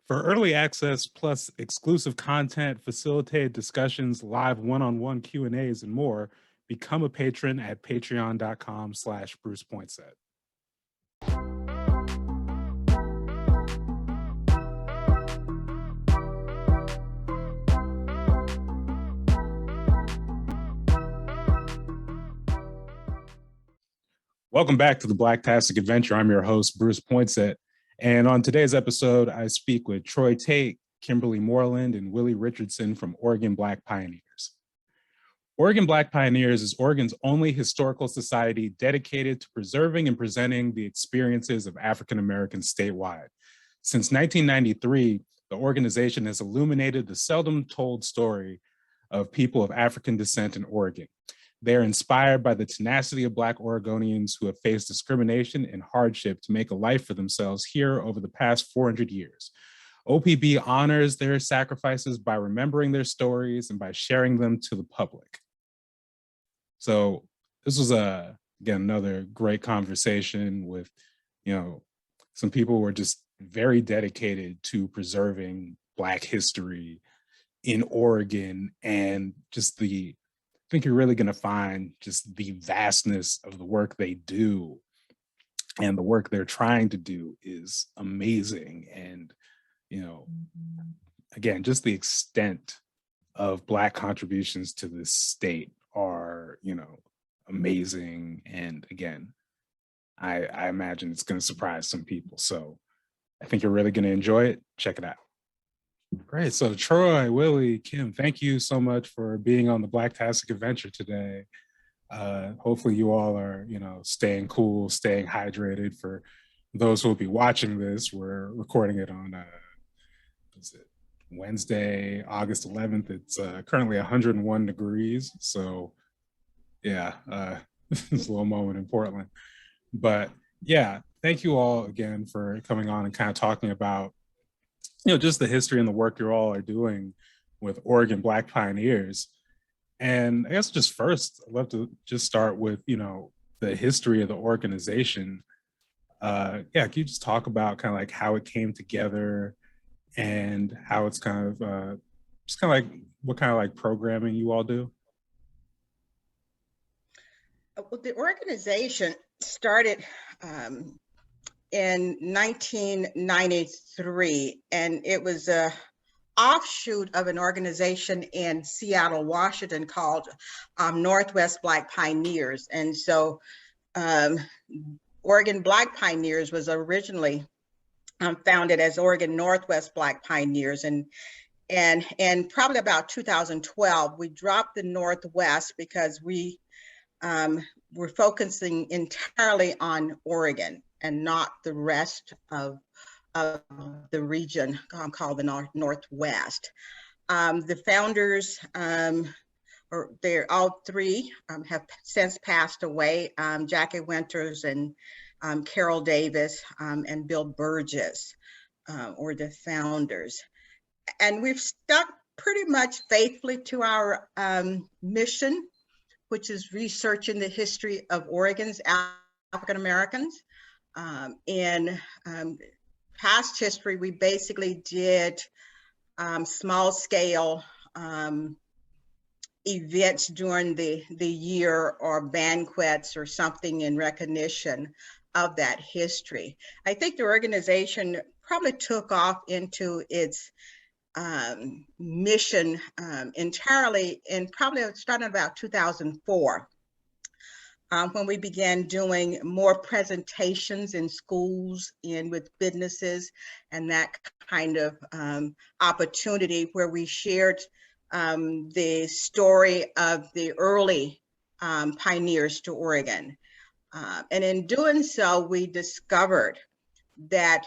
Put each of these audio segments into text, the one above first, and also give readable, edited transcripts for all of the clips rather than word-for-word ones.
For early access plus exclusive content, facilitated discussions, live one-on-one Q&As, and more, become a patron at patreon.com/BrucePointset. Welcome back to the Blacktastic Adventure. I'm your host, Bruce Pointset. And on today's episode, I speak with Troy Tate, Kimberly Moreland, and Willie Richardson from Oregon Black Pioneers. Oregon Black Pioneers is Oregon's only historical society dedicated to preserving and presenting the experiences of African Americans statewide. Since 1993, the organization has illuminated the seldom-told story of people of African descent in Oregon. They are inspired by the tenacity of Black Oregonians who have faced discrimination and hardship to make a life for themselves here over the past 400 years. OPB honors their sacrifices by remembering their stories and by sharing them to the public. So this was, again, another great conversation with, some people who are just very dedicated to preserving Black history in Oregon, and just I think you're really going to find just the vastness of the work they do, and the work they're trying to do is amazing. And, again, just the extent of Black contributions to this state are, amazing. And again, I imagine it's going to surprise some people. So I think you're really going to enjoy it. Check it out. Great. So Troy, Willie, Kim, thank you so much for being on the Blacktastic Adventure today. Hopefully you all are, staying cool, staying hydrated. For those who will be watching this, we're recording it on Wednesday, August 11th. It's currently 101 degrees. So yeah, it's a little moment in Portland. But yeah, thank you all again for coming on and kind of talking about just the history and the work you all are doing with Oregon Black Pioneers. And I guess just first, I'd love to just start with, the history of the organization. Can you just talk about kind of like how it came together and how it's kind of, just kind of like what kind of like programming you all do? Well, the organization started in 1993, and it was a offshoot of an organization in Seattle, Washington called Northwest Black Pioneers. And so Oregon Black Pioneers was originally founded as Oregon Northwest Black Pioneers. And probably about 2012, we dropped the Northwest because we were focusing entirely on Oregon and not the rest of the region called the Northwest. The founders, they're all three have since passed away. Jackie Winters and Carol Davis and Bill Burgess were the founders. And we've stuck pretty much faithfully to our mission, which is researching the history of Oregon's African Americans. In past history, we basically did small scale events during the year, or banquets or something in recognition of that history. I think the organization probably took off into its mission entirely in probably starting about 2004. When we began doing more presentations in schools and with businesses, and that kind of opportunity where we shared the story of the early pioneers to Oregon. And in doing so, we discovered that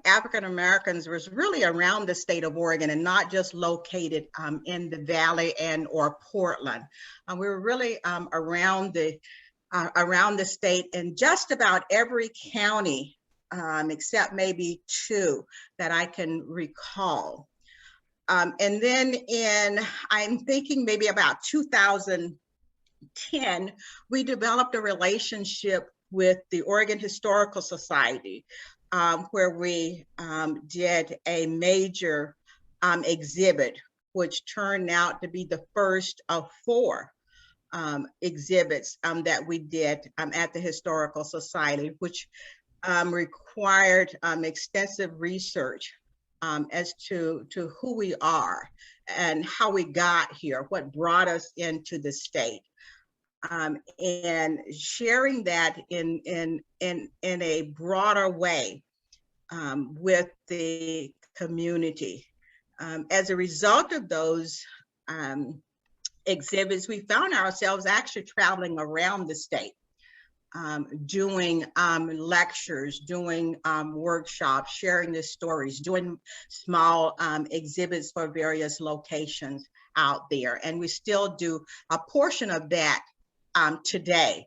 African Americans was really around the state of Oregon and not just located in the Valley and or Portland. We were really around the state in just about every county, except maybe two that I can recall. And then I'm thinking maybe about 2010, we developed a relationship with the Oregon Historical Society, where we did a major exhibit, which turned out to be the first of 4 exhibits that we did at the Historical Society, which required extensive research as to who we are and how we got here, what brought us into the state. And sharing that in a broader way with the community. As a result of those exhibits, we found ourselves actually traveling around the state, doing lectures, doing workshops, sharing the stories, doing small exhibits for various locations out there. And we still do a portion of that today.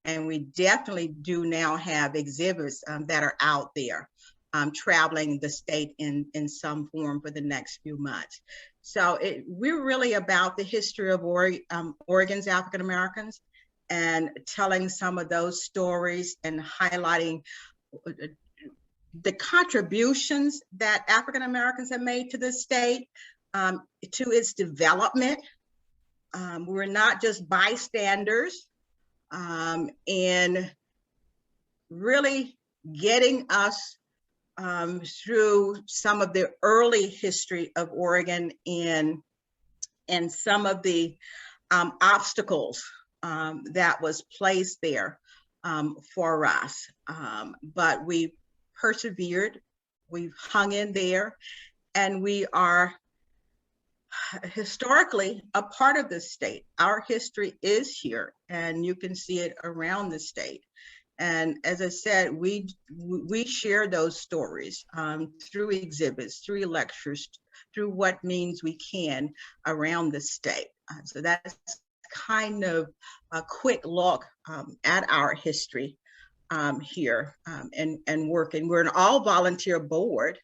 And we definitely do now have exhibits that are out there traveling the state in some form for the next few months. So we're really about the history of Oregon's African Americans and telling some of those stories and highlighting the contributions that African Americans have made to the state, to its development. We're not just bystanders, and really getting us through some of the early history of Oregon and some of the obstacles that was placed there for us. But we persevered, we've hung in there, and we are historically a part of the state. Our history is here, and you can see it around the state. And as I said, we share those stories through exhibits, through lectures, through what means we can around the state. So that's kind of a quick look at our history here and working. We're an all-volunteer board,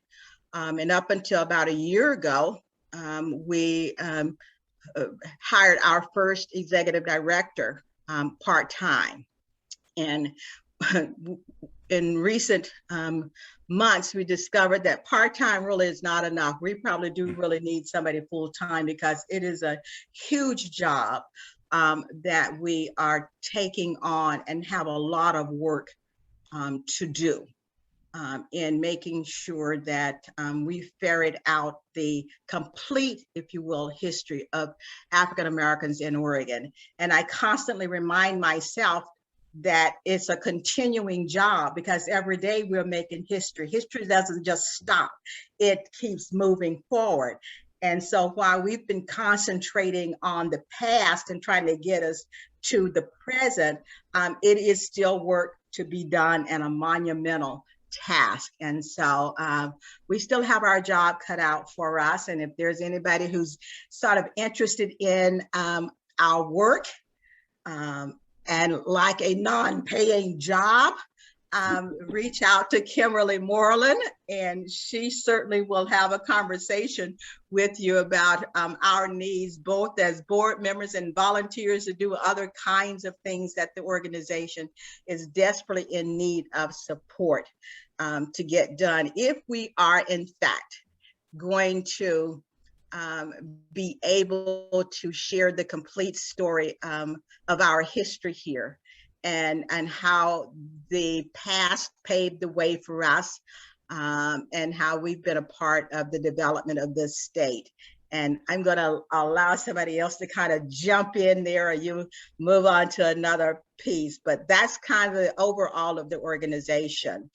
and up until about a year ago, we hired our first executive director part-time. And in recent months, we discovered that part-time really is not enough. We probably do really need somebody full-time, because it is a huge job that we are taking on and have a lot of work to do in making sure that we ferret out the complete, if you will, history of African Americans in Oregon. And I constantly remind myself that it's a continuing job, because every day we're making history. History doesn't just stop, it keeps moving forward. And so while we've been concentrating on the past and trying to get us to the present, it is still work to be done and a monumental task. And so we still have our job cut out for us. And if there's anybody who's sort of interested in our work, and like a non-paying job, reach out to Kimberly Moreland, and she certainly will have a conversation with you about our needs, both as board members and volunteers to do other kinds of things that the organization is desperately in need of support to get done. If we are in fact going to be able to share the complete story of our history here, and how the past paved the way for us, and how we've been a part of the development of this state. And I'm going to allow somebody else to kind of jump in there, or you move on to another piece. But that's kind of the overall of the organization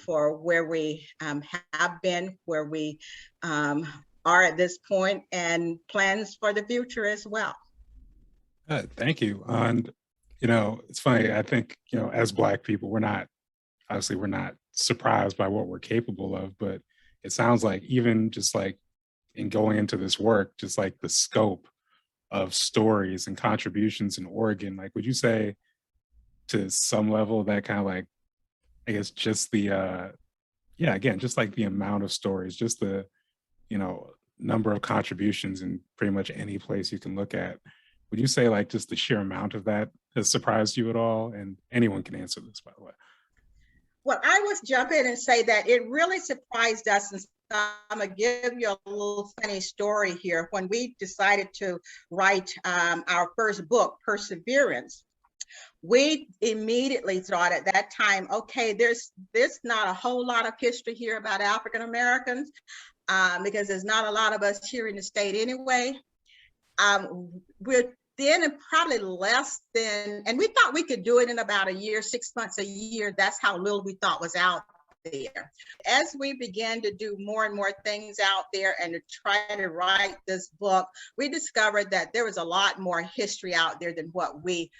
for where we have been, where we are at this point, and plans for the future as well. Thank you. And, you know, it's funny, I think, you know, as Black people, we're not surprised by what we're capable of, but it sounds like even just like in going into this work, just like the scope of stories and contributions in Oregon, like, would you say to some level that kind of like, I guess just the, yeah, again, just like the amount of stories, just the, you know, number of contributions in pretty much any place you can look at. Would you say like just the sheer amount of that has surprised you at all? And anyone can answer this, by the way. Well, I was jump in and say that it really surprised us. And I'm going to give you a little funny story here. When we decided to write our first book, Perseverance, we immediately thought at that time, okay, there's not a whole lot of history here about African Americans because there's not a lot of us here in the state anyway. We're then probably less than, and we thought we could do it in about a year, 6 months, a year. That's how little we thought was out there. As we began to do more and more things out there and to try to write this book, we discovered that there was a lot more history out there than what we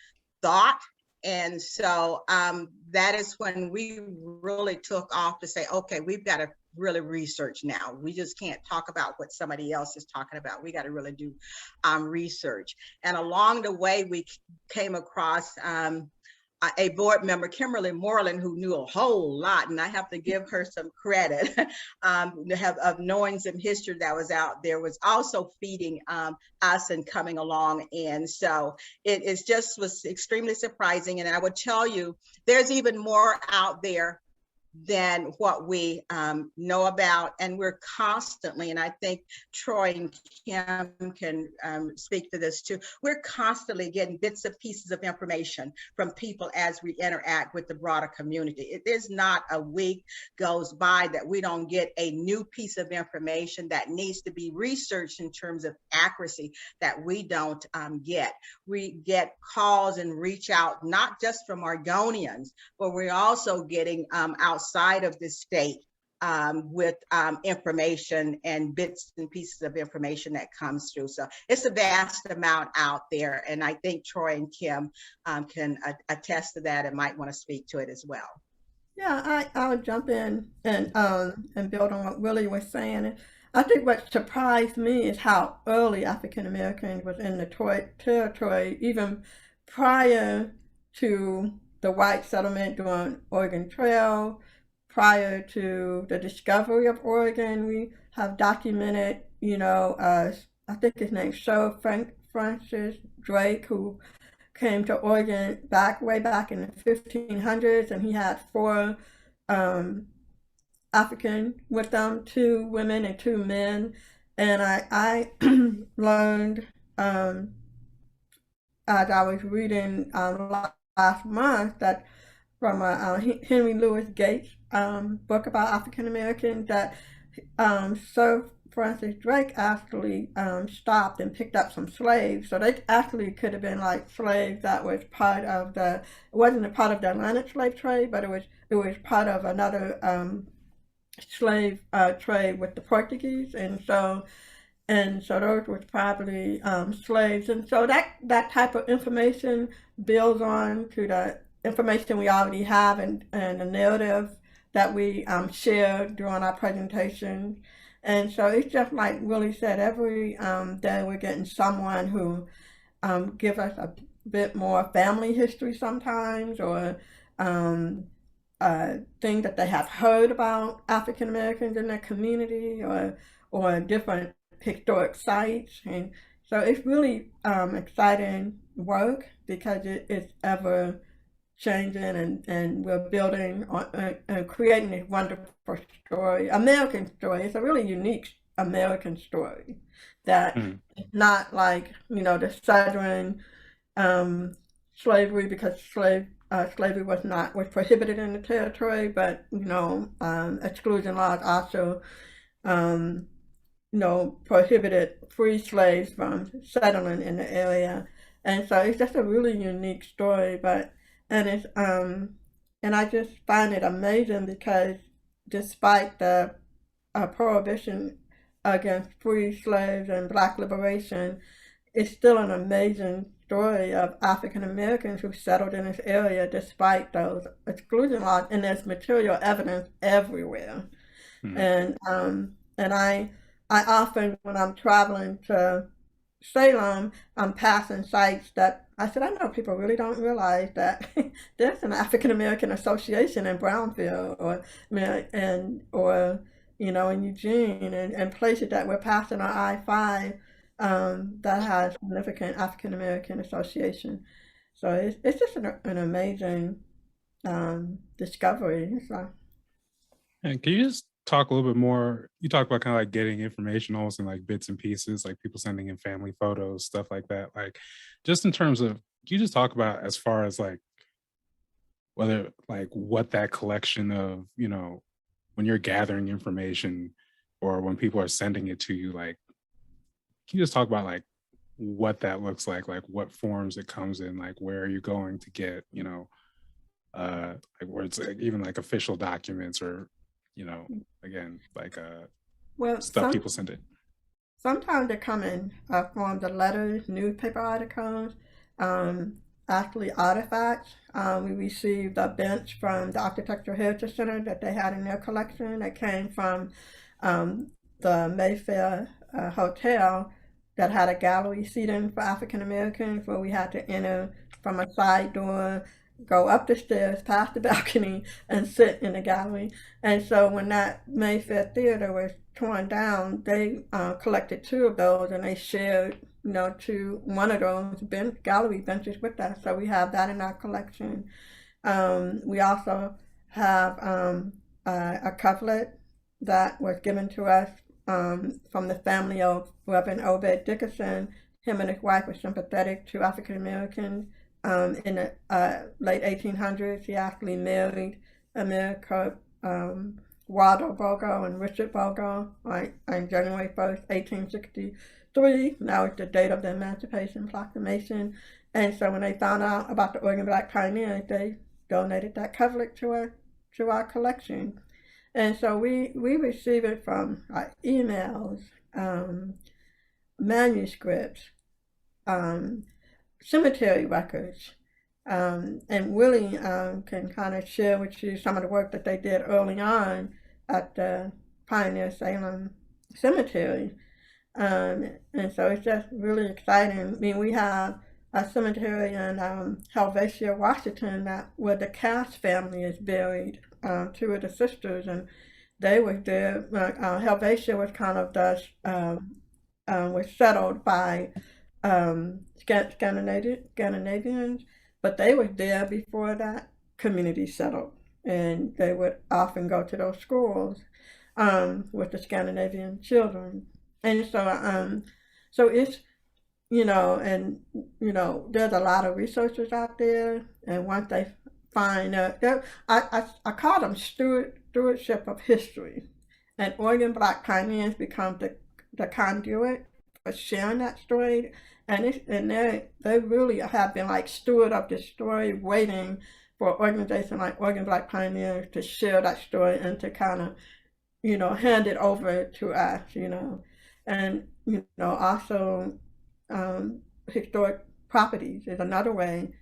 thought. And so that is when we really took off to say, okay, we've got to really research now. We just can't talk about what somebody else is talking about. We got to really do research. And along the way, we came across a board member, Kimberly Moreland, who knew a whole lot, and I have to give her some credit of knowing some history that was out there, was also feeding us and coming along. And so it just was extremely surprising. And I would tell you, there's even more out there than what we know about, and we're constantly, and I think Troy and Kim can speak to this too, we're constantly getting bits and pieces of information from people as we interact with the broader community. There's not a week goes by that we don't get a new piece of information that needs to be researched in terms of accuracy that we don't get. We get calls and reach out, not just from Oregonians, but we're also getting outside of the state with information and bits and pieces of information that comes through. So it's a vast amount out there. And I think Troy and Kim can attest to that and might want to speak to it as well. Yeah, I'll jump in and build on what Willie was saying. I think what surprised me is how early African Americans was in the territory, even prior to the white settlement during Oregon Trail, prior to the discovery of Oregon. We have documented, I think his name's Sir Francis Drake, who came to Oregon way back in the 1500s, and he had 4 African with them, 2 women and 2 men. And I learned as I was reading last month that from Henry Louis Gates book about African Americans, that Sir Francis Drake actually stopped and picked up some slaves. So they actually could have been like slaves that was part of it wasn't a part of the Atlantic slave trade, but it was part of another slave trade with the Portuguese. And so those was probably slaves. And so that type of information builds on to the information we already have and the narrative that we shared during our presentation. And so it's just like Willie said, every day we're getting someone who give us a bit more family history sometimes, or things that they have heard about African Americans in their community, or different historic sites. And so it's really exciting work because it's ever changing, and we're building on and creating a wonderful story, American story. It's a really unique American story that not like the Southern slavery, because slavery was prohibited in the territory, but exclusion laws also prohibited free slaves from settling in the area. And so it's just a really unique story. And I just find it amazing because despite the prohibition against free slaves and Black liberation, it's still an amazing story of African Americans who settled in this area despite those exclusion laws, and there's material evidence everywhere. And I often, when I'm traveling to Salem, I'm passing sites that I said, I know people really don't realize that there's an African American association in Brownfield, or in Eugene, and places that we're passing on I-5 that has significant African American association. So it's just an amazing discovery. So. And can you just talk a little bit more? You talk about kind of like getting information almost in like bits and pieces, like people sending in family photos, stuff like that. Like, just in terms of, can you just talk about as far as like whether like what that collection of, when you're gathering information or when people are sending it to you, like, can you just talk about like what that looks like what forms it comes in, like where are you going to get, like where it's like even like official documents or, you know, again, like Well, stuff people send it. sometimes they come in forms of letters, newspaper articles, um, actually artifacts. We received a bench from the Architectural Heritage Center that they had in their collection that came from um, the Mayfair Hotel that had a gallery seating for African Americans where we had to enter from a side door, go up the stairs, past the balcony, and sit in the gallery. And so when that Mayfair Theater was torn down, they collected two of those and they shared, to one of those gallery benches with us. So we have that in our collection. We also have a coverlet that was given to us from the family of Reverend Obed Dickerson. Him and his wife were sympathetic to African Americans. In the late 1800s, he actually married America Waldo Bogo and Richard Bogo, right, on January 1st, 1863. Now it's the date of the Emancipation Proclamation. And so when they found out about the Oregon Black Pioneers, they donated that coverlet to our collection. And so we receive it from emails, manuscripts, cemetery records. And Willie can kind of share with you some of the work that they did early on at the Pioneer Salem Cemetery. And so it's just really exciting. I mean, we have a cemetery in Helvetia, Washington, where the Cass family is buried, two of the sisters, and they were there. Helvetia was kind of was settled by Scandinavians, but they were there before that community settled, and they would often go to those schools with the Scandinavian children, and so it's there's a lot of researchers out there, and once they find I call them stewardship of history, and Oregon Black Pioneers become the conduit for sharing that story, and they really have been like steward of this story, waiting for an organization like Oregon Black Pioneers to share that story and to kind of hand it over to us, and also historic properties is another way.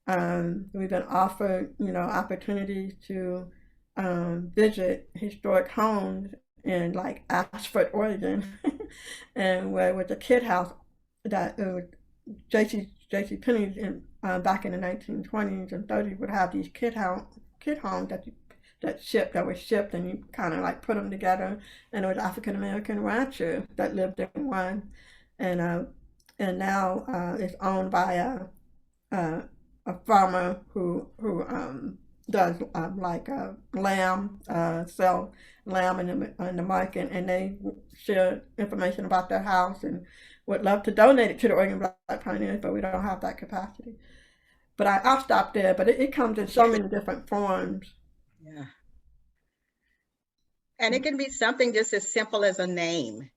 We've been offered opportunities to visit historic homes in like Ashford, Oregon, and where with the kid house that J.C. Penney's in back in the 1920s and 30s would have these kid homes that were shipped, and you kind of like put them together, and it was African American rancher that lived in one, and now it's owned by a farmer who does like lamb, sell lamb in the market, and they share information about their house and would love to donate it to the Oregon Black Pioneers, but we don't have that capacity. But I'll stop there. But it comes in so many different forms. Yeah. And it can be something just as simple as a name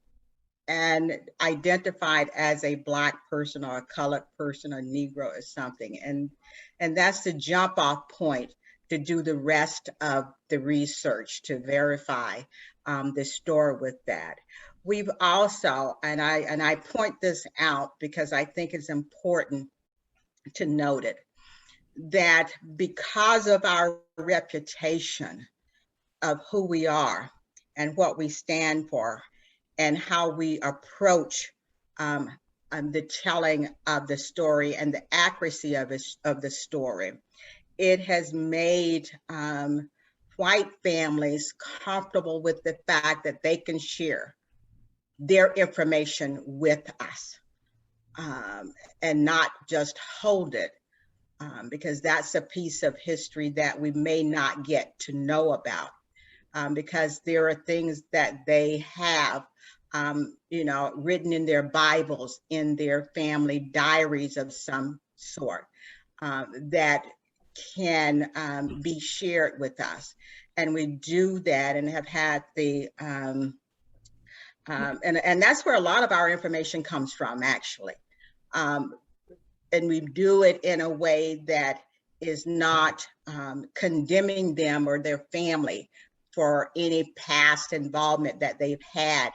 and identified as a Black person or a colored person or Negro or something. And that's the jump off point to do the rest of the research to verify the story with that. We've also, and I point this out because I think it's important to note it, that because of our reputation of who we are and what we stand for and how we approach the telling of the story and the accuracy of the story, it has made white families comfortable with the fact that they can share their information with us and not just hold it because that's a piece of history that we may not get to know about, because there are things that they have, written in their Bibles, in their family diaries of some sort, that can be shared with us. And we do that and have had the, and that's where a lot of our information comes from, actually. And we do it in a way that is not condemning them or their family for any past involvement that they've had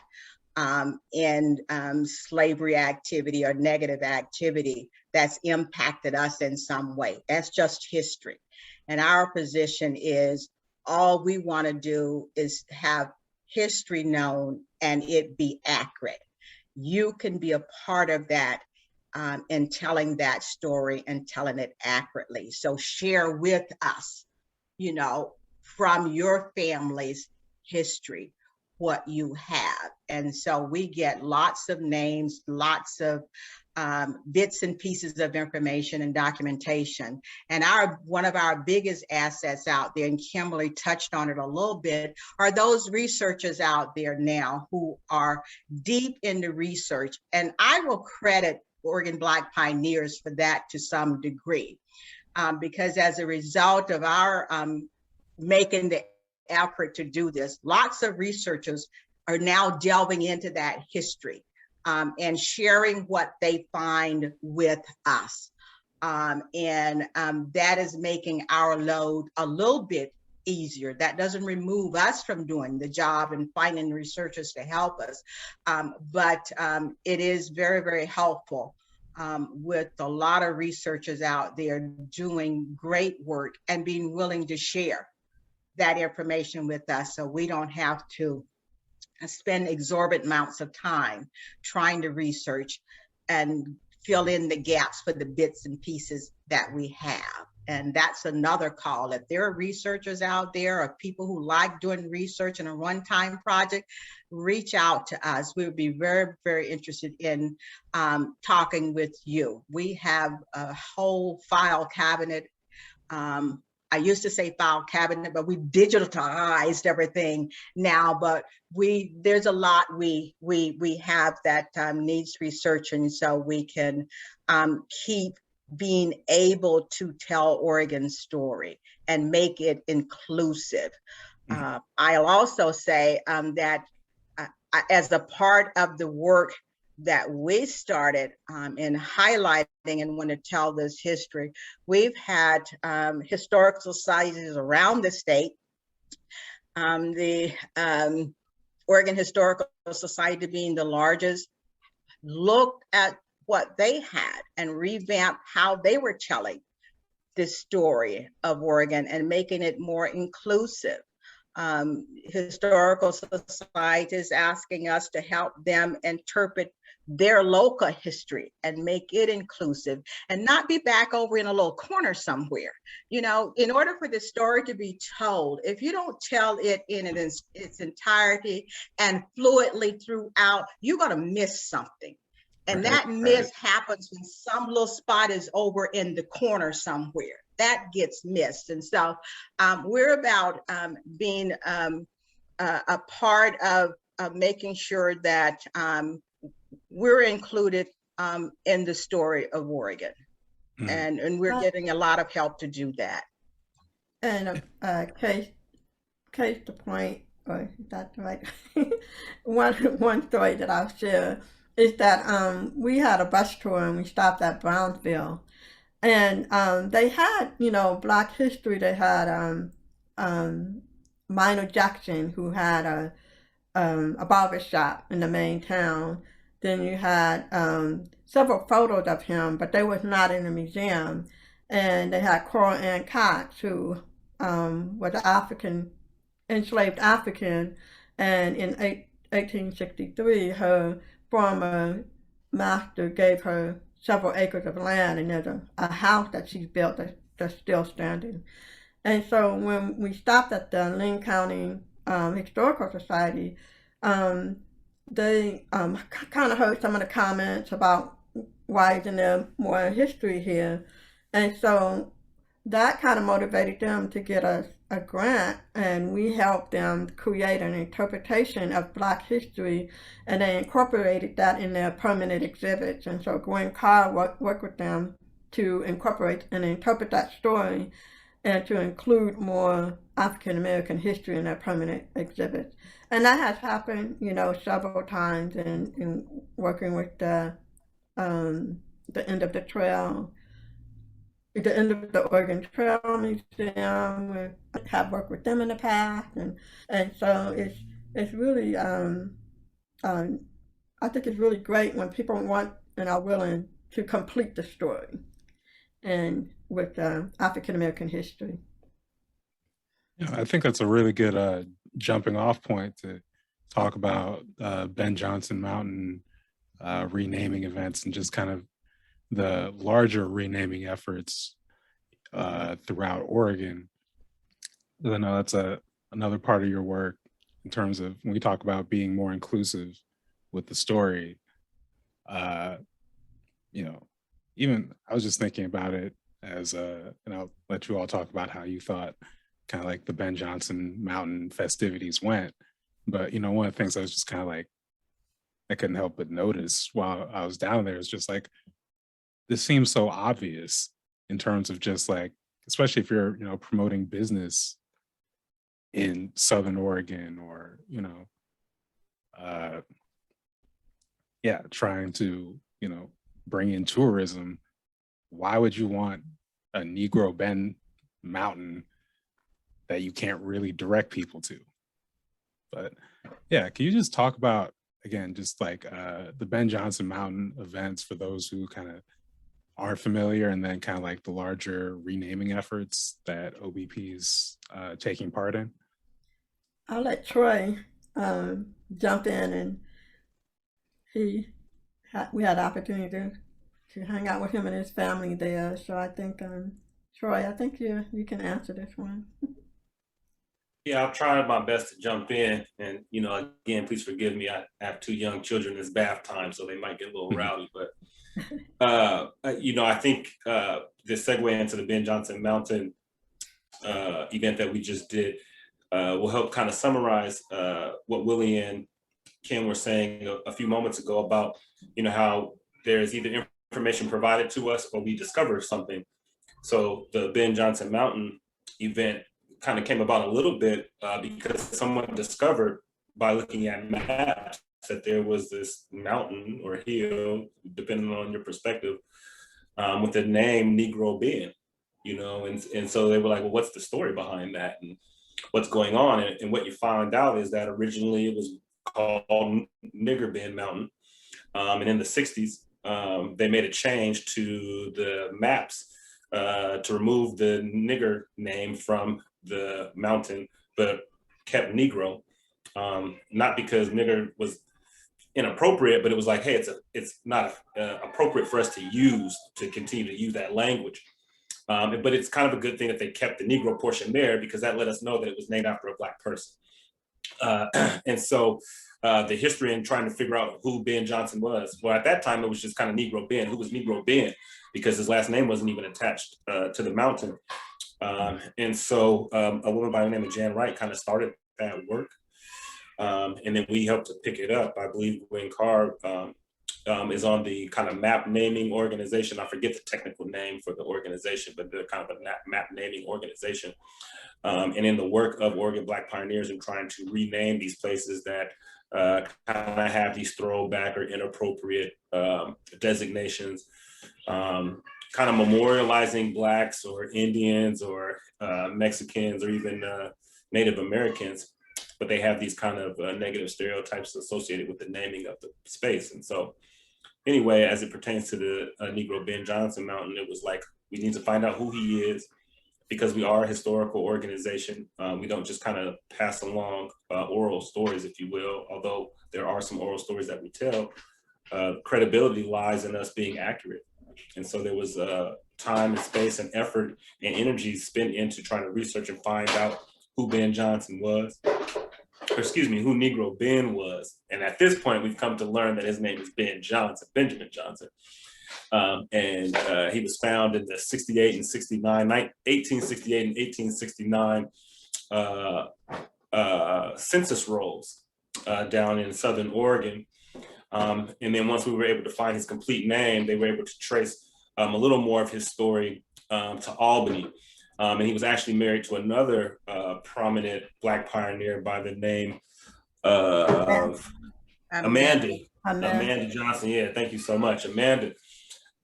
in slavery activity or negative activity that's impacted us in some way. That's just history. And our position is all we want to do is have history known and it be accurate. You can be a part of that in telling that story and telling it accurately. So share with us, from your family's history, what you have. And so we get lots of names, lots of bits and pieces of information and documentation. And one of our biggest assets out there, and Kimberly touched on it a little bit, are those researchers out there now who are deep into research. And I will credit Oregon Black Pioneers for that to some degree, because as a result of our making the effort to do this, lots of researchers are now delving into that history and sharing what they find with us. And that is making our load a little bit easier. That doesn't remove us from doing the job and finding researchers to help us. But it is very, very helpful with a lot of researchers out there doing great work and being willing to share that information with us, so we don't have to spend exorbitant amounts of time trying to research and fill in the gaps for the bits and pieces that we have. And that's another call. If there are researchers out there or people who like doing research in a one-time project, reach out to us. We would be very, very interested in talking with you. We have a whole file cabinet. I used to say file cabinet, but we digitalized everything now. But there's a lot we have that needs research, and so we can keep being able to tell Oregon's story and make it inclusive. I'll also say that as a part of the work that we started in highlighting and want to tell this history, we've had historical societies around the state. The Oregon Historical Society being the largest, looked at what they had and revamped how they were telling this story of Oregon and making it more inclusive. Historical societies asking us to help them interpret their local history and make it inclusive and not be back over in a little corner somewhere. In order for the story to be told, if you don't tell it in its entirety and fluidly throughout, you're going to miss something. And that miss happens when some little spot is over in the corner somewhere. That gets missed. And so we're about being a part of making sure that we're included in the story of Oregon. And we're getting a lot of help to do that. And case to point, or is that right? one story that I'll share is that we had a bus tour and we stopped at Brownsville, and they had, Black history. They had Minor Jackson, who had a barber shop in the main town. Then you had several photos of him, but they was not in the museum. And they had Cora Ann Cox, who was an enslaved African, and in 1863, her former master gave her several acres of land, and there's a house that she's built that's still standing. And so when we stopped at the Linn County Historical Society, they kind of heard some of the comments about why isn't there more history here. And so that kind of motivated them to get us a grant, and we helped them create an interpretation of Black history, and they incorporated that in their permanent exhibits. And so Gwen Carr worked with them to incorporate and interpret that story and to include more African American history in their permanent exhibits. And that has happened, several times in working with the end of the trail, the end of the Oregon Trail Museum. We have worked with them in the past, and so it's really I think it's really great when people want and are willing to complete the story, and with African American history. Yeah, I think that's a really good jumping off point to talk about Ben Jonson Mountain renaming events and just kind of the larger renaming efforts throughout Oregon. I know that's another part of your work in terms of when we talk about being more inclusive with the story. Even I was just thinking about it as and I'll let you all talk about how you thought kind of like the Ben Jonson Mountain festivities went. But one of the things I was just kind of like, I couldn't help but notice while I was down there is just like, this seems so obvious in terms of just like, especially if you're, promoting business in Southern Oregon or, trying to, bring in tourism. Why would you want a Negro Ben Mountain that you can't really direct people to? But yeah, can you just talk about, again, just like the Ben Jonson Mountain events for those who kind of aren't familiar, and then kind of like the larger renaming efforts that OBP's taking part in? I'll let Troy jump in, and we had the opportunity to hang out with him and his family there. So I think, Troy, I think you can answer this one. Yeah, I'll try my best to jump in. And, again, please forgive me. I have two young children. It's bath time, so they might get a little rowdy. But, I think the segue into the Ben Jonson Mountain event that we just did will help kind of summarize what Willie and Kim were saying a few moments ago about, how there's either information provided to us or we discover something. So the Ben Jonson Mountain event kind of came about a little bit because someone discovered by looking at maps that there was this mountain or hill, depending on your perspective, with the name Negro Ben, and so they were like, well, what's the story behind that and what's going on? And what you find out is that originally it was called Nigger Ben Mountain. And in the 60s, they made a change to the maps to remove the nigger name from the mountain, but kept Negro. Not because nigger was inappropriate, but it was like, hey, it's not appropriate for us to continue to use that language. But it's kind of a good thing that they kept the Negro portion there, because that let us know that it was named after a Black person. And so the history and trying to figure out who Ben Jonson was. Well, at that time, it was just kind of Negro Ben. Who was Negro Ben? Because his last name wasn't even attached to the mountain. And so a woman by the name of Jan Wright kind of started that work. And then we helped to pick it up. I believe Gwen Carr is on the kind of map naming organization. I forget the technical name for the organization, but they're kind of a map naming organization. And in the work of Oregon Black pioneers and trying to rename these places that kind of have these throwback or inappropriate designations, kind of memorializing Blacks or Indians or Mexicans or even Native Americans, but they have these kind of negative stereotypes associated with the naming of the space. And so anyway, as it pertains to the Negro Ben Jonson Mountain, it was like, we need to find out who he is, because we are a historical organization. We don't just kind of pass along oral stories, if you will, although there are some oral stories that we tell. Credibility lies in us being accurate. And so there was time and space and effort and energy spent into trying to research and find out who Ben Jonson was, or excuse me, who Negro Ben was. And at this point, we've come to learn that his name is Ben Jonson, Benjamin Jonson. And he was found in the 68 and 69, 1868 and 1869 census rolls down in Southern Oregon. And then once we were able to find his complete name, they were able to trace a little more of his story to Albany. And he was actually married to another prominent Black pioneer by the name of Amanda Johnson. Yeah, thank you so much, Amanda.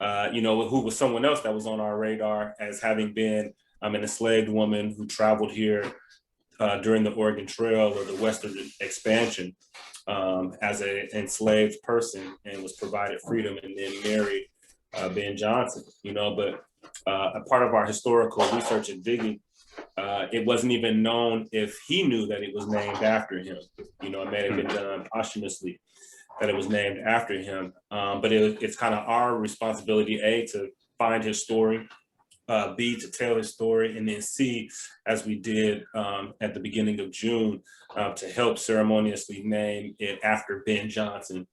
Who was someone else that was on our radar as having been an enslaved woman who traveled here during the Oregon Trail or the Western expansion as an enslaved person and was provided freedom and then married Ben Johnson, but a part of our historical research and digging, it wasn't even known if he knew that it was named after him. It may have been done posthumously that it was named after him, but it's kind of our responsibility, A, to find his story, B, to tell his story, and then C, as we did at the beginning of June, to help ceremoniously name it after Ben Johnson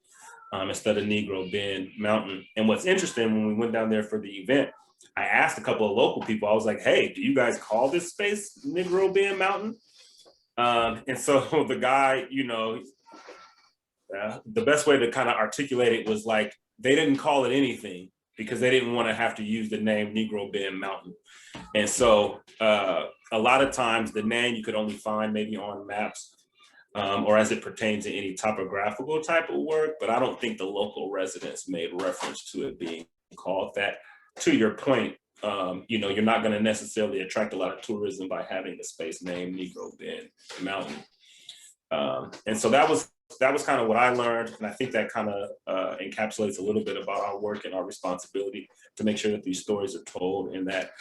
instead of Negro Ben Mountain. And what's interesting, when we went down there for the event, I asked a couple of local people, I was like, hey, do you guys call this space Negro Ben Mountain? And so the guy, the best way to kind of articulate it was like, they didn't call it anything because they didn't want to have to use the name Negro Ben Mountain. And so a lot of times the name you could only find maybe on maps or as it pertains to any topographical type of work, but I don't think the local residents made reference to it being called that. To your point, you're not going to necessarily attract a lot of tourism by having a space named Negro Ben Mountain. And so that was kind of what I learned. And I think that kind of encapsulates a little bit about our work and our responsibility to make sure that these stories are told and that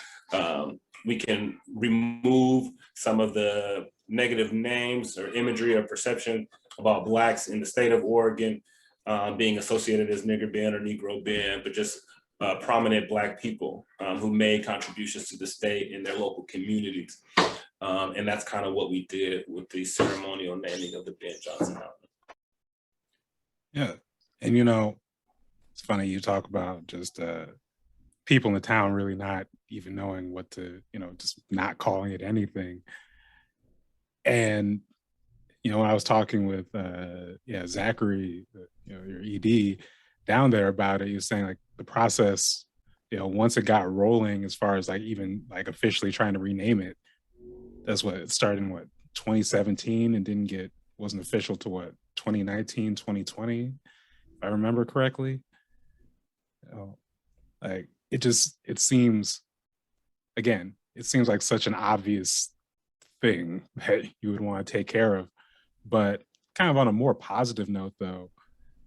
we can remove some of the negative names or imagery or perception about Blacks in the state of Oregon being associated as Nigger Ben or Negro Ben, but just prominent Black people who made contributions to the state in their local communities. And that's kind of what we did with the ceremonial naming of the Ben Johnson Mountain. Yeah, and it's funny you talk about just people in the town really not even knowing what to, just not calling it anything. And when I was talking with Zachary, your ED down there about it, he was saying like the process, once it got rolling as far as like even like officially trying to rename it, that's what it started in 2017 and wasn't official to 2019, 2020, if I remember correctly. Like it seems like such an obvious thing that you would want to take care of. But kind of on a more positive note though,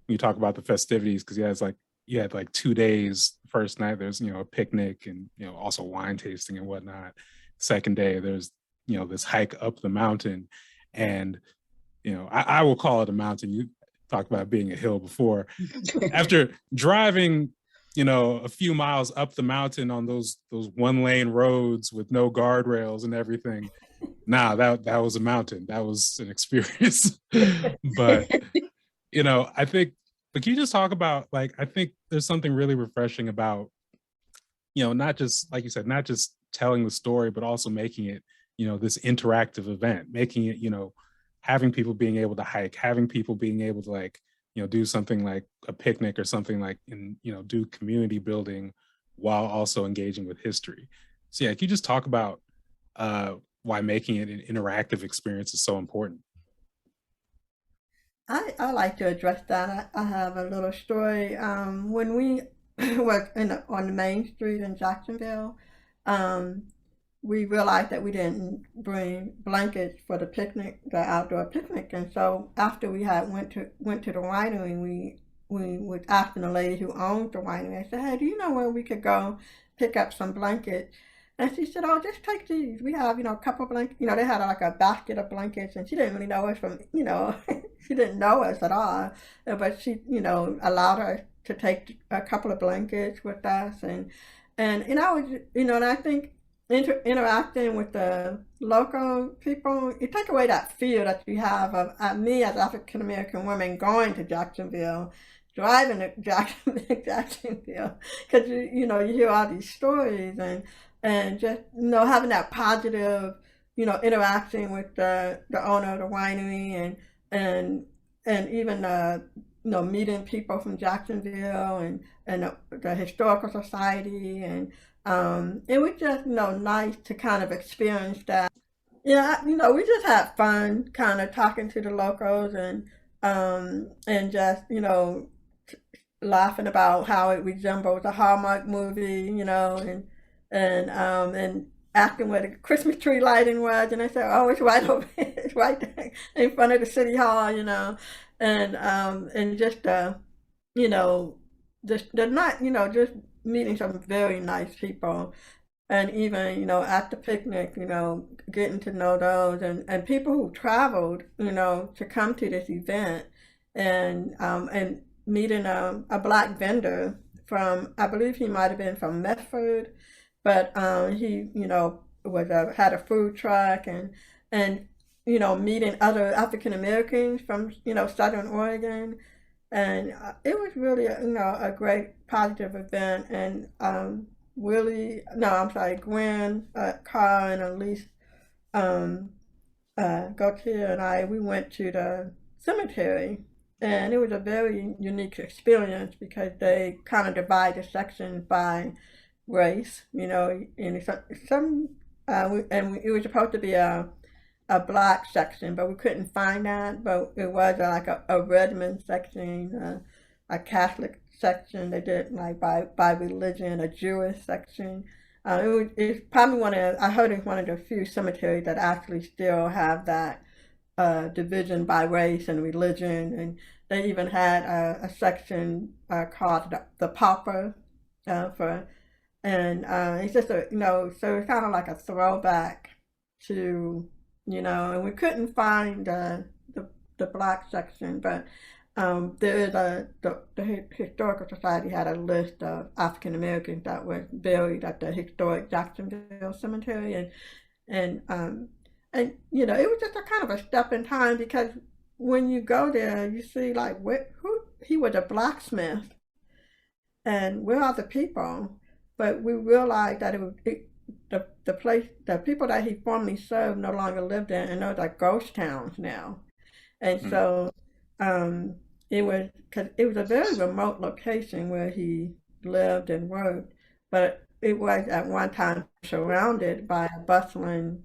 when you talk about the festivities, because you had like 2 days. First night there's a picnic and also wine tasting and whatnot. Second day there's this hike up the mountain, and I will call it a mountain. You talked about being a hill before. After driving a few miles up the mountain on those 1-lane roads with no guardrails and everything, that was a mountain. That was an experience. But I think, but can you just talk about, like, I think there's something really refreshing about not just, like you said, not just telling the story, but also making it this interactive event, making it having people being able to hike, having people being able to like do something like a picnic or something like, and do community building while also engaging with history. So yeah, can you just talk about why making it an interactive experience is so important? I like to address that. I have a little story. When we were on the main street in Jacksonville, we realized that we didn't bring blankets for the outdoor picnic, and so after we had went to the winery, we was asking the lady who owned the winery. I said, "Hey, do you know where we could go pick up some blankets?" And she said, "Oh, just take these. We have a couple of blankets." They had like a basket of blankets, and she didn't really know us from she didn't know us at all, but she allowed us to take a couple of blankets with us, and I was and I think interacting with the local people, you take away that fear that you have of me as African American woman going to Jacksonville, driving to Jacksonville, because you hear all these stories and just having that positive interaction with the owner of the winery and and even meeting people from Jacksonville and the historical society and it was just nice to kind of experience that. Yeah, we just had fun kind of talking to the locals and just laughing about how it resembles a Hallmark movie, and asking where the Christmas tree lighting was, and they said, "Oh, it's right over here. It's right there in front of the city hall," and just you know, just they're not, just meeting some very nice people, and even at the picnic, getting to know those and people who traveled, to come to this event, and meeting a black vendor from, I believe he might have been from Medford, but he was had a food truck and meeting other African Americans from Southern Oregon, and it was really a great positive event. And Willie, no, I'm sorry, Gwen, Carl, and Elise Gautier and we went to the cemetery, and it was a very unique experience because they kind of divide the sections by race, and it was supposed to be a black section, but we couldn't find that. But it was like a Redmond section, a Catholic section. They did like by religion, a Jewish section. It's probably I heard it's one of the few cemeteries that actually still have that division by race and religion. And they even had a section called the pauper and it's just so it's kind of like a throwback to and we couldn't find the black section, but there is the Historical Society had a list of African Americans that were buried at the historic Jacksonville Cemetery, and it was just a kind of a step in time, because when you go there, you see like who he was a blacksmith, and where are the people? But we realized that the place, the people that he formerly served no longer live there, and those are ghost towns now. And so it was, because it was a very remote location where he lived and worked, but it was at one time surrounded by bustling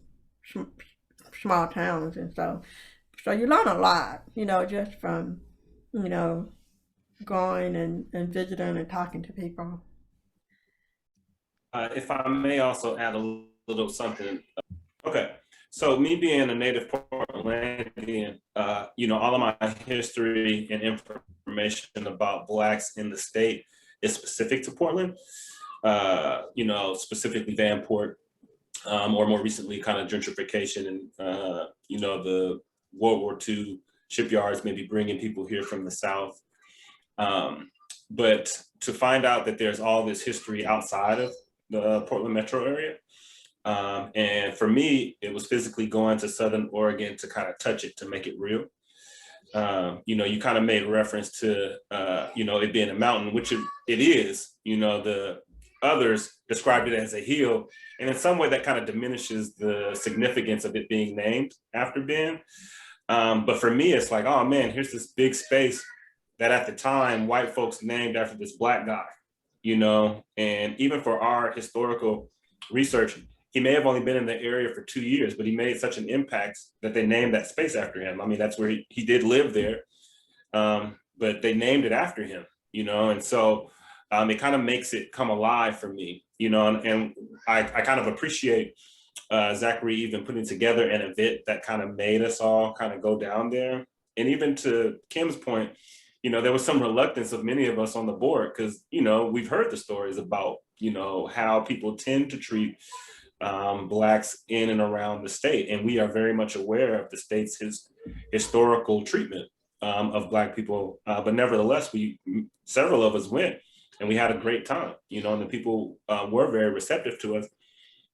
small towns. And so you learn a lot, just from going and visiting and talking to people. If I may also add a little something. Okay, so me being a native Portlandian, all of my history and information about Blacks in the state is specific to Portland, specifically Vanport, or more recently kind of gentrification and, the World War II shipyards maybe bringing people here from the South. But to find out that there's all this history outside of the Portland metro area. And for me, it was physically going to Southern Oregon to kind of touch it, to make it real. You kind of made reference to, it being a mountain, which it is. The others described it as a hill. And in some way that kind of diminishes the significance of it being named after Ben. But for me, it's like, oh man, here's this big space that at the time, white folks named after this Black guy. And even for our historical research, he may have only been in the area for 2 years, but he made such an impact that they named that space after him. I mean, that's where he did live there, but they named it after him, and so it kind of makes it come alive for me, and I kind of appreciate Zachary even putting together an event that kind of made us all kind of go down there. And even to Kim's point, there was some reluctance of many of us on the board because, we've heard the stories about, how people tend to treat Blacks in and around the state. And we are very much aware of the state's historical treatment of Black people. But nevertheless, several of us went and we had a great time, and the people were very receptive to us.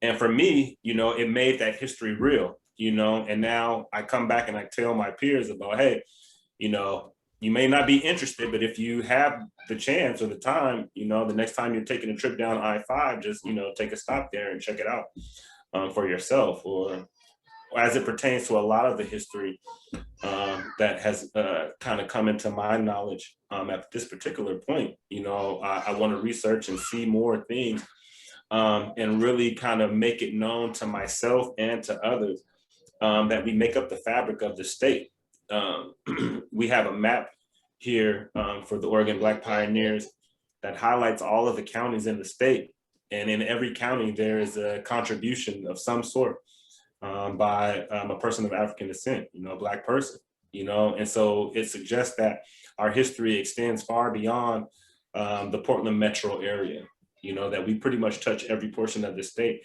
And for me, you know, it made that history real, you know, and now I come back and I tell my peers about, hey, you know, you may not be interested, but if you have the chance or the time, you know, the next time you're taking a trip down I-5, just, you know, take a stop there and check it out for yourself. Or as it pertains to a lot of the history that has kind of come into my knowledge at this particular point, you know, I want to research and see more things and really kind of make it known to myself and to others that we make up the fabric of the state. We have a map here for the Oregon Black Pioneers that highlights all of the counties in the state. And in every county, there is a contribution of some sort by a person of African descent, you know, a Black person, you know, and so it suggests that our history extends far beyond the Portland metro area, you know, that we pretty much touch every portion of the state.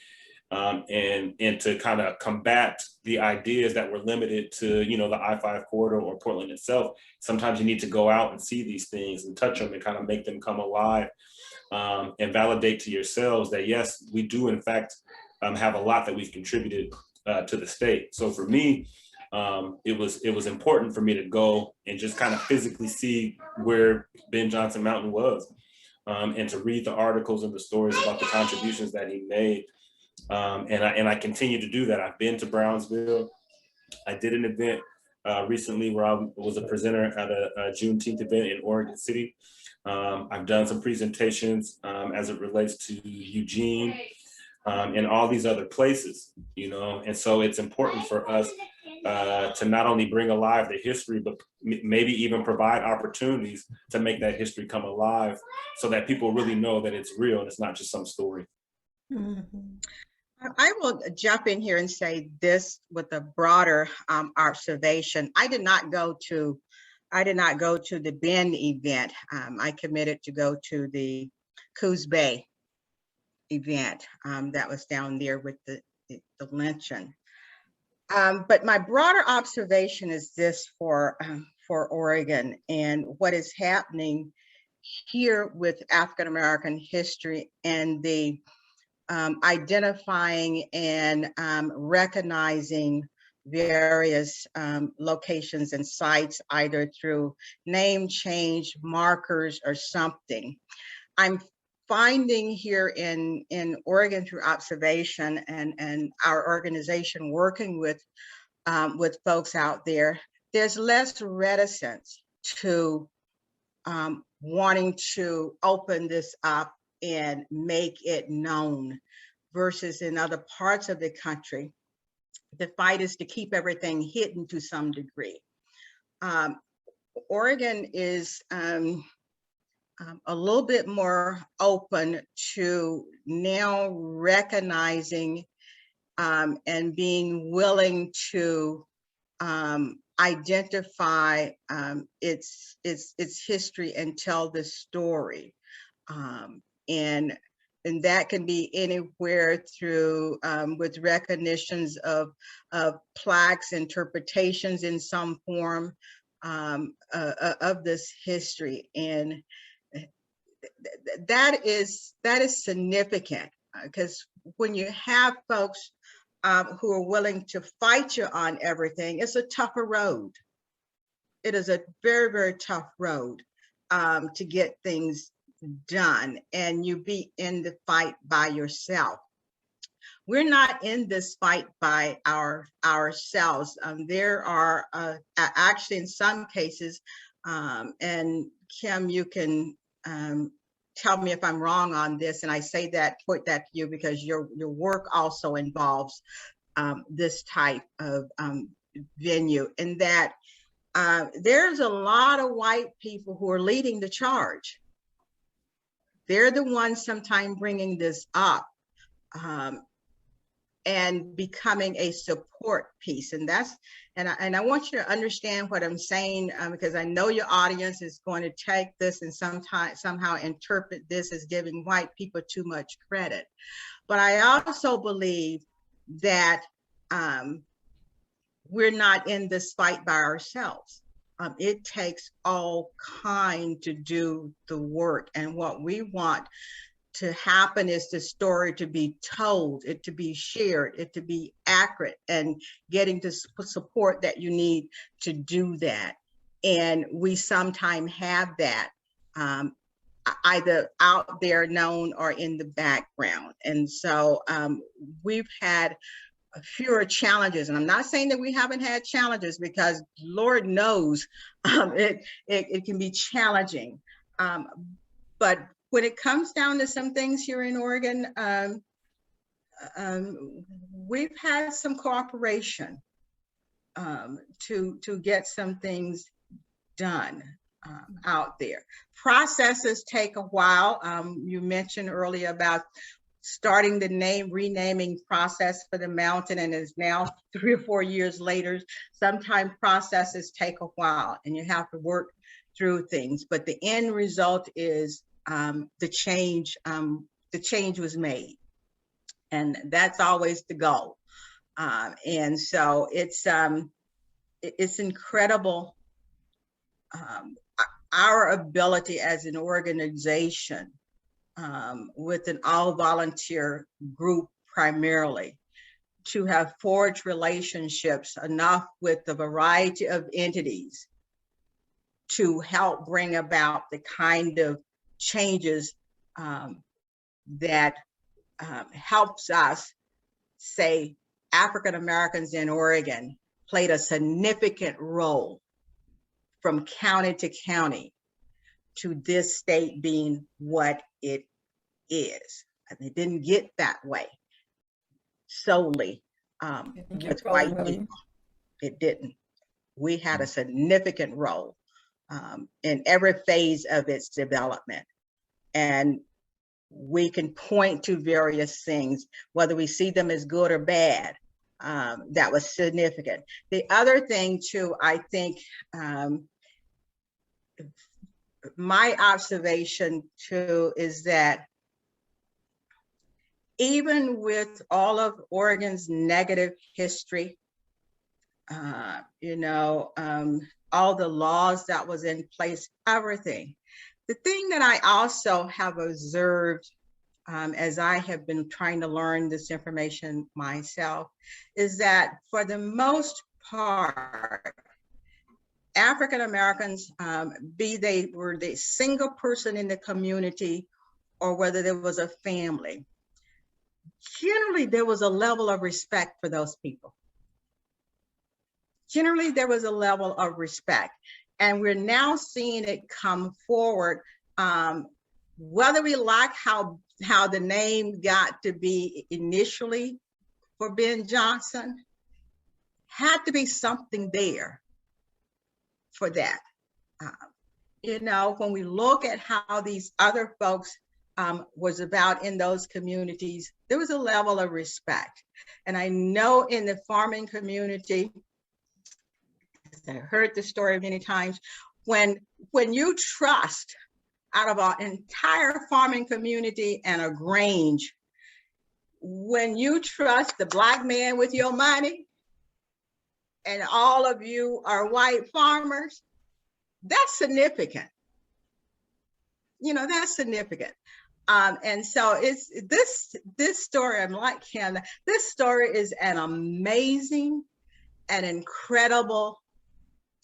And to kind of combat the ideas that were limited to, you know, the I-5 corridor or Portland itself, sometimes you need to go out and see these things and touch them and kind of make them come alive and validate to yourselves that, yes, we do, in fact, have a lot that we've contributed to the state. So for me, it was important for me to go and just kind of physically see where Ben Jonson Mountain was and to read the articles and the stories about the contributions that he made. And I continue to do that. I've been to Brownsville. I did an event recently where I was a presenter at a Juneteenth event in Oregon City. I've done some presentations as it relates to Eugene and all these other places, you know, and so it's important for us to not only bring alive the history, but maybe even provide opportunities to make that history come alive so that people really know that it's real and it's not just some story. Mm-hmm. I will jump in here and say this with a broader observation. I did not go to the Bend event. I committed to go to the Coos Bay event that was down there with the lynching. But my broader observation is this for Oregon and what is happening here with African American history and the identifying and recognizing various locations and sites, either through name change, markers, or something. I'm finding here in Oregon through observation and our organization working with folks out there, there's less reticence to wanting to open this up and make it known, versus in other parts of the country, the fight is to keep everything hidden to some degree. Oregon is a little bit more open to now recognizing and being willing to identify its history and tell the story. And that can be anywhere through with recognitions of plaques, interpretations in some form of this history. And that is significant because when you have folks who are willing to fight you on everything, it's a tougher road. It is a very, very tough road to get things done, and you be in the fight by yourself. We're not in this fight by ourselves. There are actually in some cases, and Kim, you can tell me if I'm wrong on this, and I say that, point that to you because your work also involves this type of venue, in that there's a lot of white people who are leading the charge. They're the ones sometimes bringing this up and becoming a support piece. And I want you to understand what I'm saying because I know your audience is going to take this and somehow interpret this as giving white people too much credit. But I also believe that we're not in this fight by ourselves. It takes all kind to do the work. And what we want to happen is the story to be told, it to be shared, it to be accurate, and getting the support that you need to do that. And we sometimes have that either out there known or in the background. And so we've had fewer challenges, and I'm not saying that we haven't had challenges, because Lord knows it can be challenging. But when it comes down to some things here in Oregon, we've had some cooperation to get some things done out there. Processes take a while. You mentioned earlier about starting the renaming process for the mountain, and is now 3 or 4 years later. Sometimes processes take a while and you have to work through things, but the end result is the change was made, and that's always the goal. And so it's incredible, our ability as an organization, with an all-volunteer group primarily, to have forged relationships enough with a variety of entities to help bring about the kind of changes that helps us say African Americans in Oregon played a significant role from county to county to this state being what it is. And it didn't get that way solely with white people. It didn't. We had a significant role in every phase of its development. And we can point to various things, whether we see them as good or bad, that was significant. The other thing too, I think, my observation too, is that even with all of Oregon's negative history, all the laws that was in place, everything. The thing that I also have observed as I have been trying to learn this information myself, is that for the most part, African Americans, be they were the single person in the community or whether there was a family, generally there was a level of respect for those people. Generally, there was a level of respect, and we're now seeing it come forward. Whether we like how the name got to be initially for Ben Johnson, had to be something there for that. When we look at how these other folks was about in those communities, there was a level of respect. And I know in the farming community, I heard the story many times, when you trust out of our entire farming community and a Grange, when you trust the Black man with your money and all of you are white farmers, that's significant. That's significant. And so it's this story, I'm like him, this story is an amazing and incredible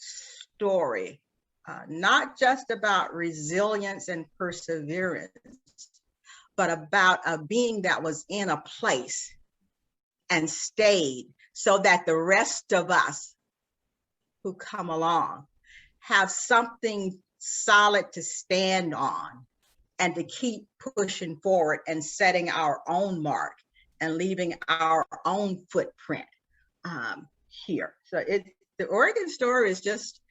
story, not just about resilience and perseverance, but about a being that was in a place and stayed so that the rest of us who come along have something solid to stand on and to keep pushing forward and setting our own mark and leaving our own footprint here. So the Oregon story is just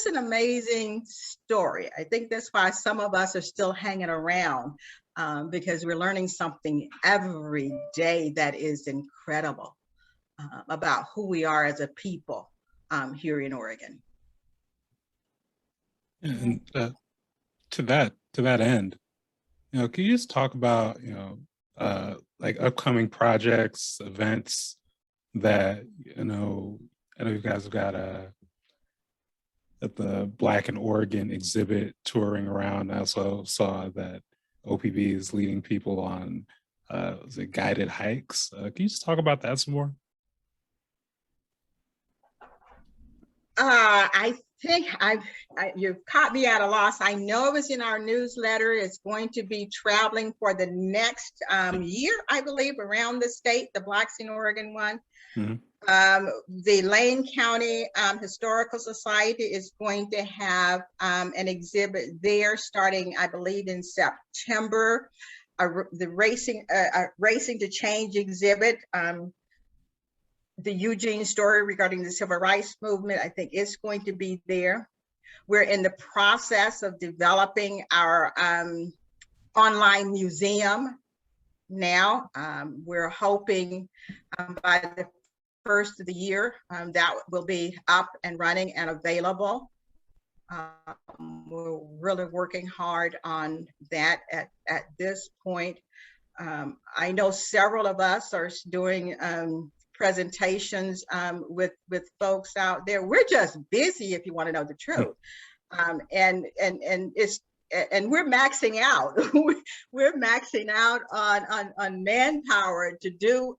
an amazing story. I think that's why some of us are still hanging around, because we're learning something every day that is incredible about who we are as a people here in Oregon. And to that end, can you just talk about, like upcoming projects, events that, I know you guys have got at the Black in Oregon exhibit touring around. I also saw that OPB is leading people on was it guided hikes. Can you just talk about that some more? I think you've caught me at a loss. I know it was in our newsletter. It's going to be traveling for the next year, I believe, around the state, the Blacktastic Oregon one. The Lane County Historical Society is going to have an exhibit there starting, I believe, in September. The Racing to Change exhibit. The Eugene story regarding the civil rights movement, I think is going to be there. We're in the process of developing our online museum now. We're hoping by the first of the year that will be up and running and available. We're really working hard on that at this point. I know several of us are doing presentations with folks out there. We're just busy, if you want to know the truth. And we're maxing out. We're maxing out on manpower to do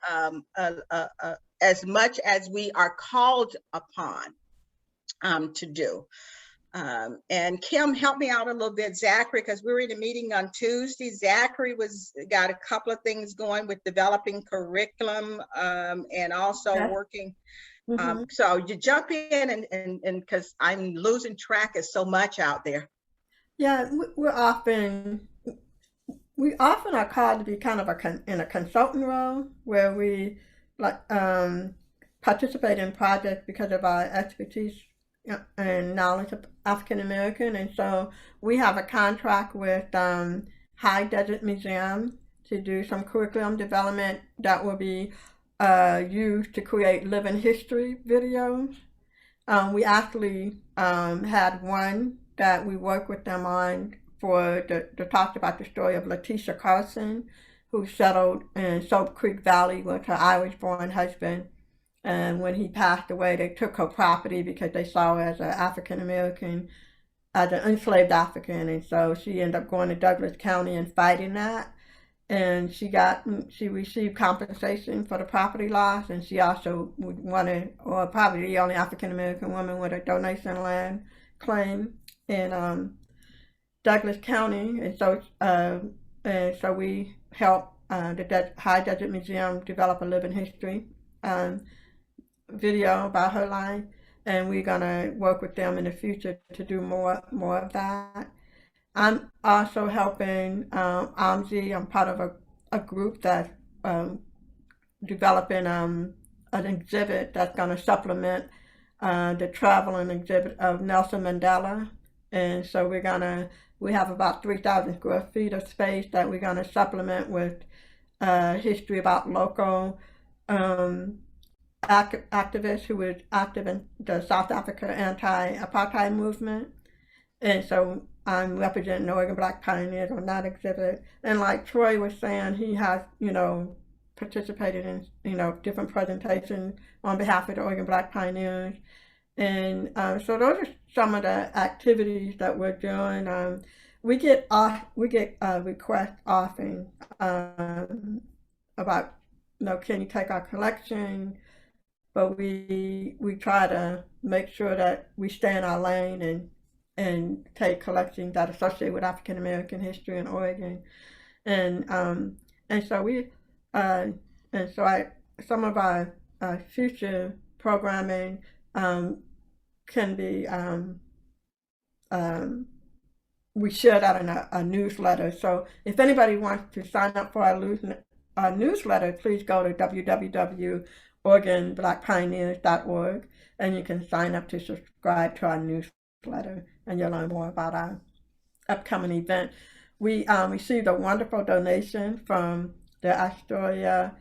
as much as we are called upon to do. And Kim, help me out a little bit, Zachary, because we were in a meeting on Tuesday. Zachary got a couple of things going with developing curriculum and also working. So you jump in and because I'm losing track of so much out there. Yeah, we often are called to be kind of in a consultant role where we participate in projects because of our expertise and knowledge of African American, and so we have a contract with High Desert Museum to do some curriculum development that will be used to create living history videos. We actually had one that we worked with them on to talk about the story of Letitia Carson, who settled in Soap Creek Valley with her Irish-born husband. And when he passed away, they took her property because they saw her as an African-American, as an enslaved African. And so she ended up going to Douglas County and fighting that. And she received compensation for the property loss. And she also wanted, or probably the only African-American woman with a donation land claim in Douglas County. And so we helped the High Desert Museum develop a living history video about her life, and we're gonna work with them in the future to do more of that. I'm also helping AMSI. I'm part of a group that's developing an exhibit that's gonna supplement the traveling exhibit of Nelson Mandela. And so we have about 3,000 square feet of space that we're gonna supplement with history about local activists who was active in the South Africa anti-apartheid movement. And so I'm representing the Oregon Black Pioneers on that exhibit. And like Troy was saying, he has, participated in, different presentations on behalf of the Oregon Black Pioneers. And so those are some of the activities that we're doing. We get requests often about, can you take our collection? But we try to make sure that we stay in our lane and take collections that associate with African American history in Oregon, and so some of our future programming can be we share that in a newsletter. So if anybody wants to sign up for our newsletter, please go to www.oregonblackpioneers.org, and you can sign up to subscribe to our newsletter, and you'll learn more about our upcoming event. We received a wonderful donation from the Astoria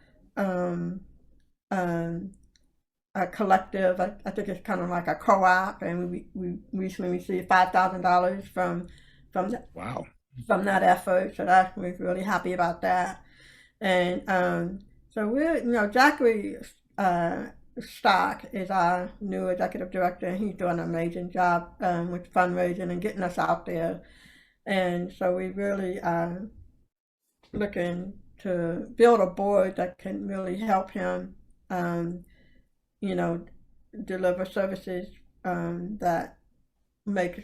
a collective. I think it's kind of like a co-op, and we recently received $5,000 from that. Wow. From that effort, so we're really happy about that. And so we're, Zachary Stock is our new executive director, and he's doing an amazing job with fundraising and getting us out there. And so we really looking to build a board that can really help him, you know, deliver services that makes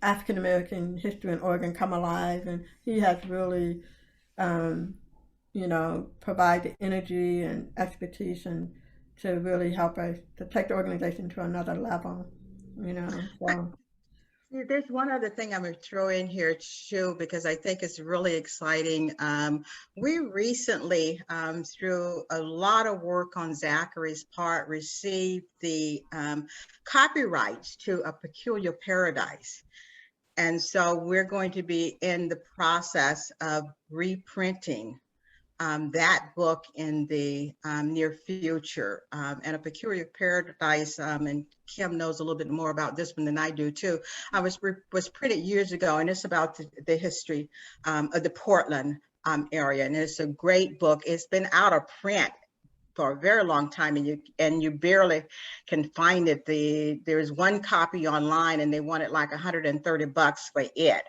African American history in Oregon come alive. And he has really provide the energy and expertise and to really help us to take the organization to another level, so. There's one other thing I'm going to throw in here too, because I think it's really exciting. We recently, through a lot of work on Zachary's part, received the copyrights to A Peculiar Paradise. And so we're going to be in the process of reprinting that book in the near future. And A Peculiar Paradise, and Kim knows a little bit more about this one than I do too, was printed years ago, and it's about the history of the Portland area. And it's a great book. It's been out of print for a very long time, and you barely can find it. There's one copy online, and they wanted like $130 for it.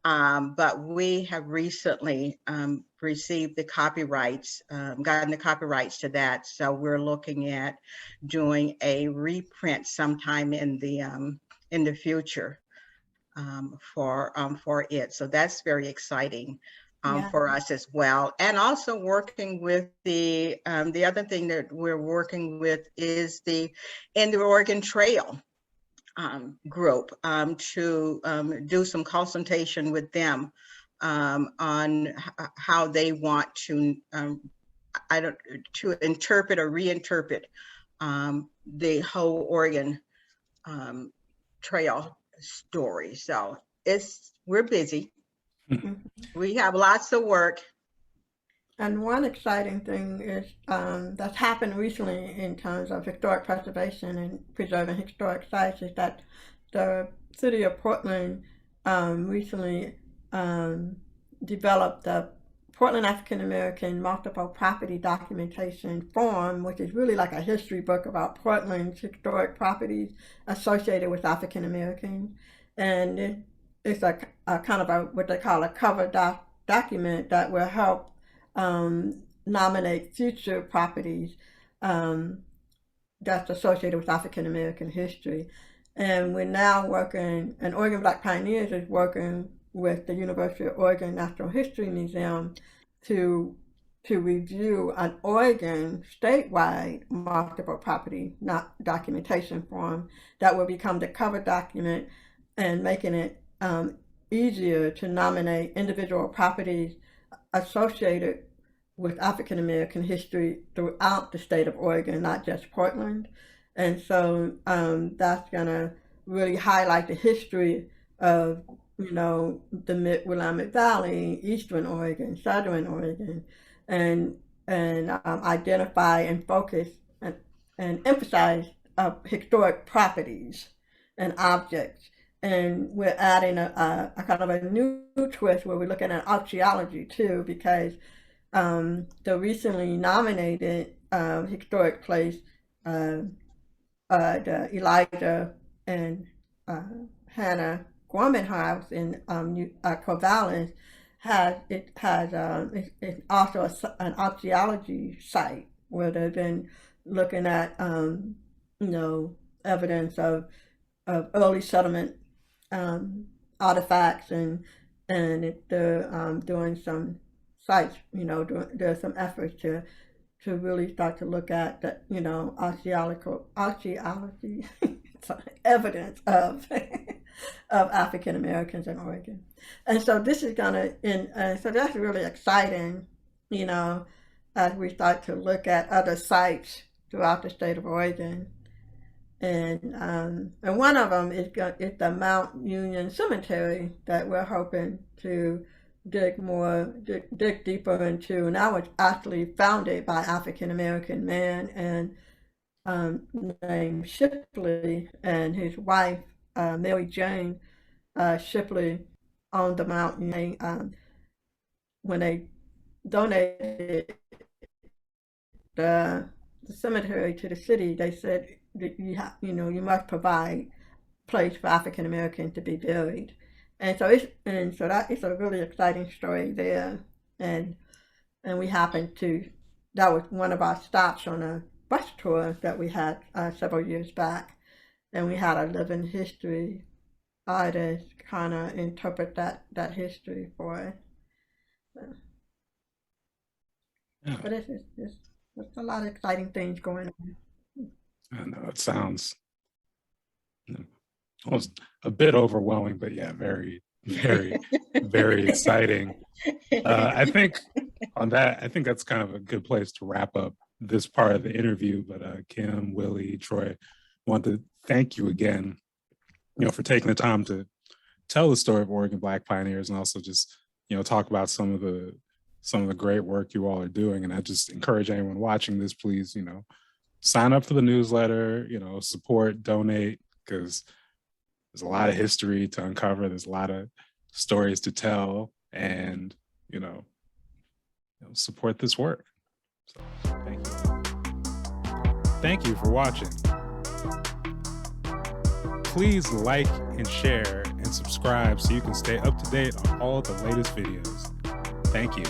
But we have recently received the copyrights, gotten the copyrights to that. So we're looking at doing a reprint sometime in the future for it. So that's very exciting for us as well. And also working with the other thing that we're working with is the Oregon Trail group to do some consultation with them on how they want to interpret or reinterpret the whole Oregon Trail story. So we're busy. We have lots of work. And one exciting thing is that's happened recently in terms of historic preservation and preserving historic sites is that the city of Portland recently developed the Portland African American Multiple Property Documentation Form, which is really like a history book about Portland's historic properties associated with African Americans. And it's a kind of what they call a cover document that will help nominate future properties that's associated with African American history. And we're now working, and Oregon Black Pioneers is working with the University of Oregon Natural History Museum to review an Oregon statewide multiple property documentation form that will become the cover document and making it easier to nominate individual properties associated with African American history throughout the state of Oregon, not just Portland. And so that's gonna really highlight the history of the Mid-Willamette Valley, Eastern Oregon, Southern Oregon, and identify and focus and emphasize historic properties and objects. And we're adding a kind of a new twist where we're looking at archaeology too, because the recently nominated historic place, the Elijah and Hannah Gorman House in Corvallis, it's also an archaeology site where they've been looking at evidence of early settlement artifacts, and they're doing some sites, there's some efforts to really start to look at that, archaeology evidence of African Americans in Oregon. And so this is so that's really exciting, as we start to look at other sites throughout the state of Oregon. And one of them is the Mount Union Cemetery that we're hoping to dig deeper into. And that was actually founded by African American man named Shipley, and his wife Mary Jane Shipley owned the Mount Union. When they donated the cemetery to the city, they said that you must provide place for African Americans to be buried. And so it's a really exciting story there. And we happened to, that was one of our stops on a bus tour that we had several years back. And we had a living history artist kind of interpret that history for us. So, Yeah. but it's a lot of exciting things going on. I know it sounds almost a bit overwhelming, but yeah, very, very, very exciting. I think on that, I think that's kind of a good place to wrap up this part of the interview. But Kim, Willie, Troy, I want to thank you again, for taking the time to tell the story of Oregon Black pioneers, and also just, talk about some of the great work you all are doing. And I just encourage anyone watching this, please, sign up for the newsletter, support, donate, because there's a lot of history to uncover. There's a lot of stories to tell, and, support this work. So thank you. Thank you for watching. Please like and share and subscribe so you can stay up to date on all the latest videos. Thank you.